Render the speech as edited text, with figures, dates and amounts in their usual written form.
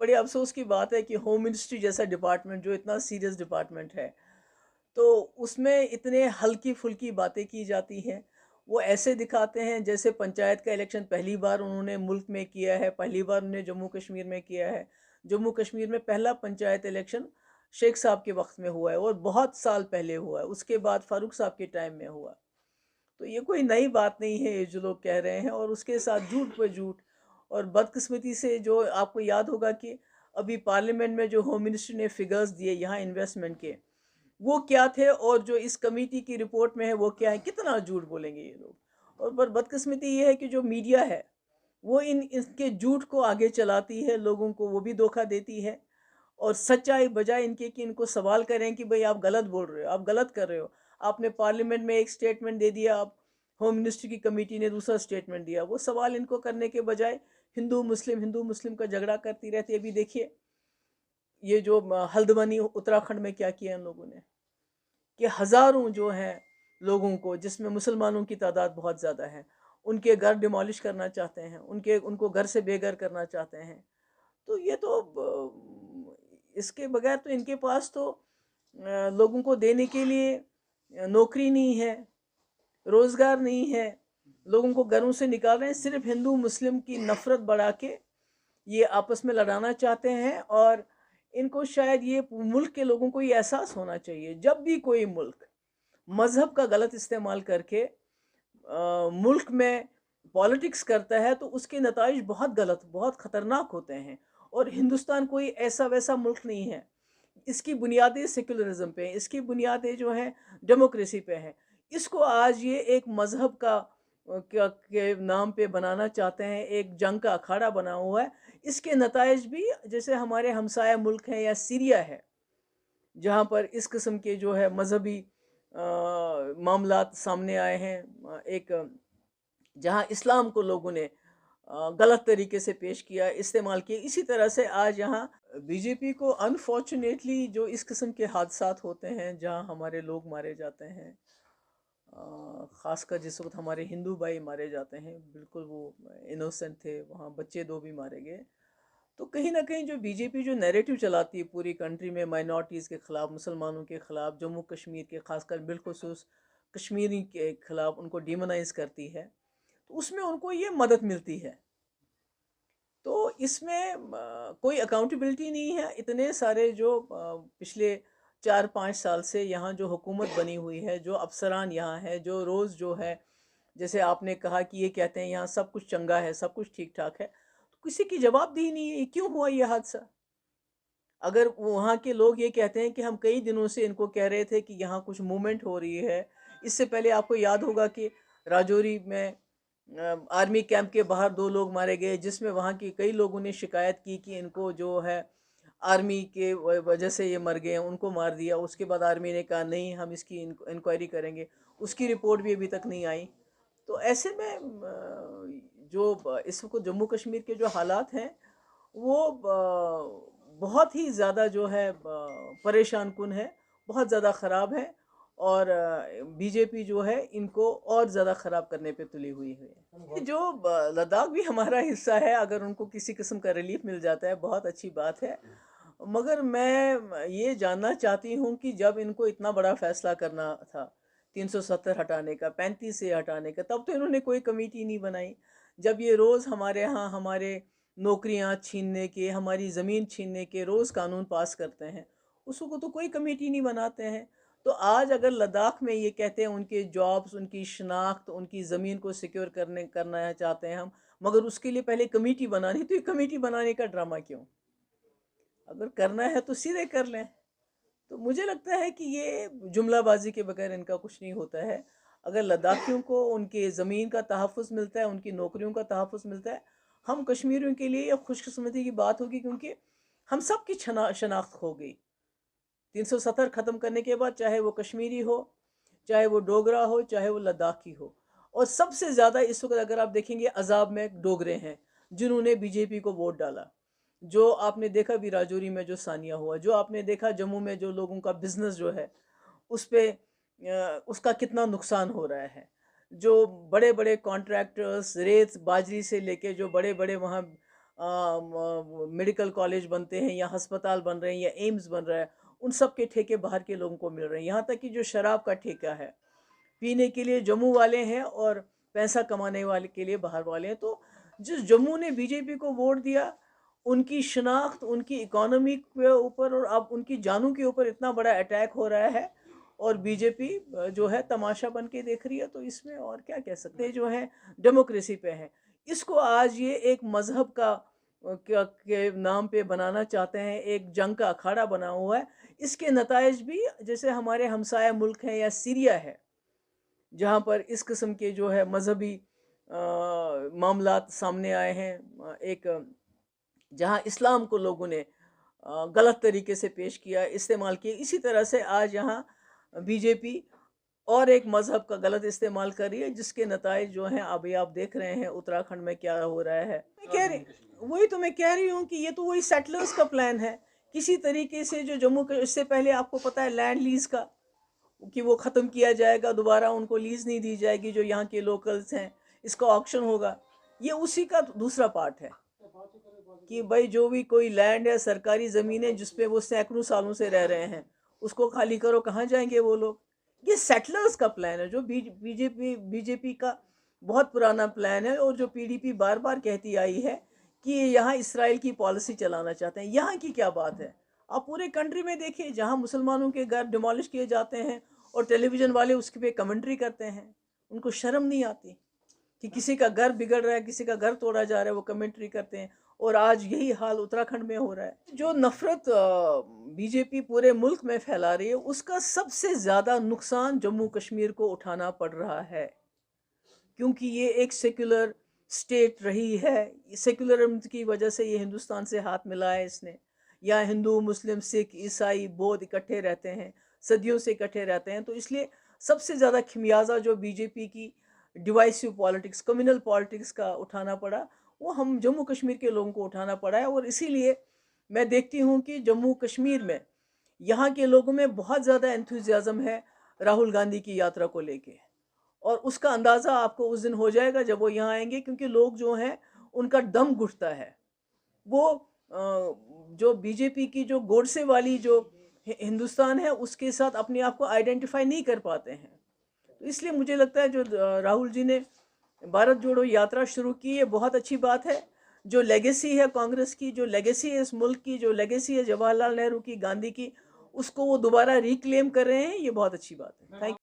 बड़े अफ़सोस की बात है कि होम मिनिस्ट्री जैसा डिपार्टमेंट जो इतना सीरियस डिपार्टमेंट है, तो उसमें इतने हल्की-फुल्की बातें की जाती हैं। वो ऐसे दिखाते हैं जैसे पंचायत का इलेक्शन पहली बार उन्होंने मुल्क में किया है, पहली बार उन्होंने जम्मू कश्मीर में किया है। जम्मू कश्मीर में पहला पंचायत इलेक्शन शेख साहब के वक़्त में हुआ है और बहुत साल पहले हुआ है, उसके बाद फ़ारूक साहब के टाइम में हुआ। तो ये कोई नई बात नहीं है ये जो लोग कह रहे हैं, और उसके साथ झूठ पे झूठ। और बदकिस्मती से जो आपको याद होगा कि अभी पार्लियामेंट में जो होम मिनिस्ट्री ने फिगर्स दिए यहाँ इन्वेस्टमेंट के, वो क्या थे और जो इस कमेटी की रिपोर्ट में है वो क्या है, कितना झूठ बोलेंगे ये लोग। और पर बदकिस्मती ये है कि जो मीडिया है वो इसके झूठ को आगे चलाती है, लोगों को वो भी धोखा देती है। और सच्चाई बजाय इनके कि इनको सवाल करें कि भाई आप गलत बोल रहे हो, आप गलत कर रहे हो। आपने पार्लियामेंट में एक स्टेटमेंट दे दिया, आप होम मिनिस्ट्री की कमेटी ने दूसरा स्टेटमेंट दिया। वो सवाल इनको करने के बजाय हिंदू मुस्लिम का झगड़ा करती रहती है। अभी देखिए ये जो हल्द्वानी उत्तराखंड में क्या किया इन लोगों ने, कि हज़ारों जो हैं लोगों को, जिसमें मुसलमानों की तादाद बहुत ज़्यादा है, उनके घर डिमोलिश करना चाहते हैं, उनको घर से बेघर करना चाहते हैं। तो ये तो इसके बगैर तो इनके पास तो लोगों को देने के लिए नौकरी नहीं है, रोज़गार नहीं है। लोगों को घरों से निकाल रहे हैं, सिर्फ़ हिंदू मुस्लिम की नफ़रत बढ़ा के ये आपस में लड़ाना चाहते हैं। और इनको शायद ये मुल्क के लोगों को ये एहसास होना चाहिए, जब भी कोई मुल्क मज़हब का गलत इस्तेमाल करके मुल्क में पॉलिटिक्स करता है तो उसके नताइज बहुत गलत, बहुत ख़तरनाक होते हैं। और हिंदुस्तान कोई ऐसा वैसा मुल्क नहीं है। इसकी बुनियादें सेक्युलरिज़्म पे हैं, इसकी बुनियादें जो हैं डेमोक्रेसी पे हैं। इसको आज ये एक मज़हब का क्या के नाम पे बनाना चाहते हैं, एक जंग का अखाड़ा बना हुआ है। इसके नताइज भी जैसे हमारे हमसाया मुल्क हैं या सीरिया है, जहाँ पर इस किस्म के जो है मज़हबी मामलात सामने आए हैं। एक जहाँ इस्लाम को लोगों ने गलत तरीके से पेश किया, इस्तेमाल किया। इसी तरह से आज यहाँ बीजेपी को अनफॉर्चुनेटली जो इस किस्म के हादसात होते हैं, जहाँ हमारे लोग मारे जाते हैं, ख़ासकर जिस वक़्त हमारे हिंदू भाई मारे जाते हैं, बिल्कुल वो इनोसेंट थे, वहाँ बच्चे 2 भी मारे गए। तो कहीं न कहीं जो बीजेपी जो नैरेटिव चलाती है पूरी कंट्री में माइनॉरिटीज़ के ख़िलाफ़, मुसलमानों के ख़िलाफ़, जम्मू कश्मीर के ख़ासकर बिलख़ुसूस कश्मीरी के ख़िलाफ़ उनको डिमोनाइज़ करती है, तो उसमें उनको ये मदद मिलती है। तो इसमें कोई अकाउंटेबिलिटी नहीं है। इतने सारे जो पिछले 4-5 साल से यहाँ जो हुकूमत बनी हुई है, जो अफ़सरान यहाँ हैं, जो रोज़ जो है, जैसे आपने कहा कि ये कहते हैं यहाँ सब कुछ चंगा है, सब कुछ ठीक-ठाक है। तो किसी की जवाबदेही नहीं है, ये क्यों हुआ ये हादसा? अगर वहाँ के लोग ये कहते हैं कि हम कई दिनों से इनको कह रहे थे कि यहाँ कुछ मूवमेंट हो रही है। इससे पहले आपको याद होगा कि राजौरी में आर्मी कैंप के बाहर 2 लोग मारे गए, जिसमें वहाँ के कई लोगों ने शिकायत की कि इनको जो है आर्मी के वजह से ये मर गए हैं, उनको मार दिया। उसके बाद आर्मी ने कहा नहीं, हम इसकी इंक्वायरी करेंगे। उसकी रिपोर्ट भी अभी तक नहीं आई। तो ऐसे में जो इस वक्त जम्मू कश्मीर के जो हालात हैं वो बहुत ही ज़्यादा जो है परेशान कुन है, बहुत ज़्यादा ख़राब है। और बीजेपी जो है इनको और ज़्यादा ख़राब करने पे तुली हुई है। जो लद्दाख भी हमारा हिस्सा है, अगर उनको किसी किस्म का रिलीफ मिल जाता है बहुत अच्छी बात है। मगर मैं ये जानना चाहती हूँ कि जब इनको इतना बड़ा फ़ैसला करना था 370 हटाने का, 35 से हटाने का, तब तो इन्होंने कोई कमेटी नहीं बनाई। जब ये रोज़ हमारे यहाँ हमारे नौकरियाँ छीनने के, हमारी ज़मीन छीनने के रोज़ कानून पास करते हैं, उसको तो कोई कमेटी नहीं बनाते हैं। तो आज अगर लद्दाख में ये कहते हैं उनके जॉब्स, उनकी शनाख्त, उनकी ज़मीन को सिक्योर करना चाहते हैं हम, मगर उसके लिए पहले कमेटी बनानी, तो ये कमेटी बनाने का ड्रामा क्यों? अगर करना है तो सीधे कर लें। तो मुझे लगता है कि ये जुमलाबाजी के बगैर इनका कुछ नहीं होता है। अगर लद्दाखियों को उनकी ज़मीन का तहफ़्फ़ुज़ मिलता है, उनकी नौकरियों का तहफ़्फ़ुज़ मिलता है, हम कश्मीरियों के लिए ये खुशकिस्मती की बात होगी, क्योंकि हम सब की शनाख्त खो गई। 370 ख़त्म करने के बाद, चाहे वो कश्मीरी हो, चाहे वो डोगरा हो, चाहे वो लद्दाखी हो। और सबसे ज़्यादा इस वक़्त अगर आप देखेंगे अज़ाब में डोगरे हैं, जिन्होंने बीजेपी को वोट डाला। जो आपने देखा भी राजौरी में जो सानिया हुआ, जो आपने देखा जम्मू में जो लोगों का बिज़नेस जो है, उस पे उसका कितना नुकसान हो रहा है। जो बड़े-बड़े कॉन्ट्रैक्टर्स रेत, बाजरी से लेके जो बड़े-बड़े वहाँ मेडिकल कॉलेज बनते हैं या अस्पताल बन रहे हैं या एम्स बन रहा है, उन सब के ठेके बाहर के लोगों को मिल रहे हैं। यहाँ तक कि जो शराब का ठेका है, पीने के लिए जम्मू वाले हैं और पैसा कमाने वाले के लिए बाहर वाले हैं। तो जिस जम्मू ने बीजेपी को वोट दिया, उनकी शनाख्त, उनकी इकोनॉमी के ऊपर और अब उनकी जानों के ऊपर इतना बड़ा अटैक हो रहा है और बीजेपी जो है तमाशा बन के देख रही है। तो इसमें और क्या कह सकते हैं, जो है डेमोक्रेसी पे है। इसको आज ये एक मजहब का के नाम पे बनाना चाहते हैं, एक जंग का अखाड़ा बना हुआ है। इसके नतायज भी जैसे हमारे हमसाया मुल्क हैं या सीरिया है, जहाँ पर इस किस्म के जो है मजहबी मामलात सामने आए हैं, एक जहाँ इस्लाम को लोगों ने गलत तरीके से पेश किया, इस्तेमाल किया। इसी तरह से आज यहाँ बीजेपी और एक मज़हब का गलत इस्तेमाल कर रही है, जिसके नताइज जो हैं अभी आप देख रहे हैं उत्तराखंड में क्या हो रहा है। वही तो मैं कह रही हूँ कि ये तो वही सेटलर्स का प्लान है किसी तरीके से। जो जम्मू के, इससे पहले आपको पता है लैंड लीज का, कि वो ख़त्म किया जाएगा, दोबारा उनको लीज नहीं दी जाएगी जो यहाँ के लोकल्स हैं, इसका ऑक्शन होगा। ये उसी का दूसरा पार्ट है कि भाई जो भी कोई लैंड है, सरकारी ज़मीन है, जिसपे वो सैकड़ों सालों से रह रहे हैं, उसको खाली करो। कहाँ जाएंगे वो लोग? ये सेटलर्स का प्लान है, जो बीजेपी का बहुत पुराना प्लान है, और जो पीडीपी बार बार कहती आई है कि यहाँ इसराइल की पॉलिसी चलाना चाहते हैं। यहाँ की क्या बात है? आप पूरे कंट्री में देखिए, जहाँ मुसलमानों के घर डिमोलिश किए जाते हैं और टेलीविज़न वाले उसके पे कमेंट्री करते हैं, उनको शर्म नहीं आती कि किसी का घर बिगड़ रहा है, किसी का घर तोड़ा जा रहा है, वो कमेंट्री करते हैं। और आज यही हाल उत्तराखंड में हो रहा है। जो नफरत बीजेपी पूरे मुल्क में फैला रही है, उसका सबसे ज़्यादा नुकसान जम्मू कश्मीर को उठाना पड़ रहा है, क्योंकि ये एक सेक्युलर स्टेट रही है। सेक्युलरिज्म की वजह से ये हिंदुस्तान से हाथ मिलाया है इसने। यहाँ हिंदू, मुस्लिम, सिख, ईसाई, बौद्ध इकट्ठे रहते हैं, सदियों से इकट्ठे रहते हैं। तो इसलिए सबसे ज़्यादा खमियाजा जो बीजेपी की डिवाइसिव पॉलिटिक्स, कम्युनल पॉलिटिक्स का उठाना पड़ा, वो हम जम्मू कश्मीर के लोगों को उठाना पड़ा है। और इसीलिए मैं देखती हूँ कि जम्मू कश्मीर में यहाँ के लोगों में बहुत ज़्यादा एंथुजियाज़म है राहुल गांधी की यात्रा को लेके, और उसका अंदाज़ा आपको उस दिन हो जाएगा जब वो यहाँ आएंगे, क्योंकि लोग जो हैं उनका दम घुटता है। वो जो बीजेपी की जो गोडसे वाली जो हिंदुस्तान है, उसके साथ अपने आप को आइडेंटिफाई नहीं कर पाते हैं। तो इसलिए मुझे लगता है जो राहुल जी ने भारत जोड़ो यात्रा शुरू की, ये बहुत अच्छी बात है। जो लेगेसी है कांग्रेस की, जो लेगेसी है इस मुल्क की, जो लेगेसी है जवाहरलाल नेहरू की, गांधी की, उसको वो दोबारा रिक्लेम कर रहे हैं। ये बहुत अच्छी बात है। Thank you.